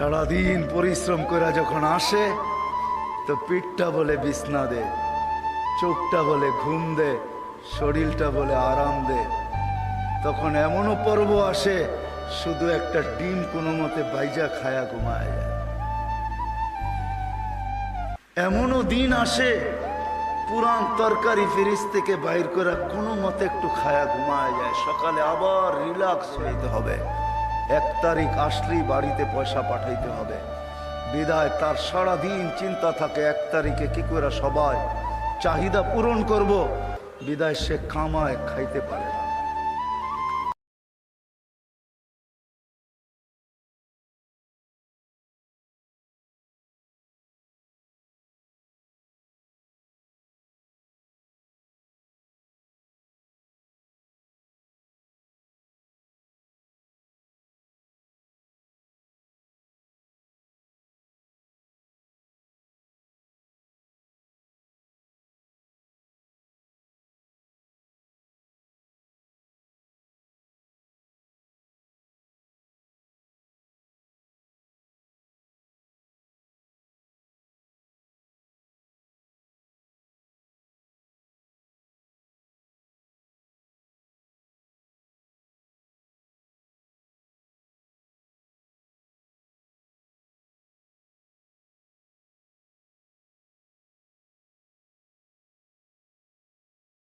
সারাদিন পরিশ্রম করে যখন আসে তো পিঠটা বলে বিছনা দে, চোখটা বলে ঘুম দে, শরীরটা বলে আরাম দে। তখন এমনও পর্ব আসে শুধু একটা ডিম কোনো মতে বাইজা খায়া ঘুমায় যায়। এমনও দিন আসে পুরান তরকারি ফ্রিজ থেকে বাইর করে কোনো মতে একটু খায়া ঘুমায় যায়। সকালে আবার রিল্যাক্স হইতে হবে, 1 তারিখ আসলেই বাড়িতে পয়সা পাঠাইতে হবে। বিদায় তার সারাদিন চিন্তা থাকে 1 তারিখে কি করে সবাই চাহিদা পূরণ করব। বিদায় সে কামায় খাইতে পারে না।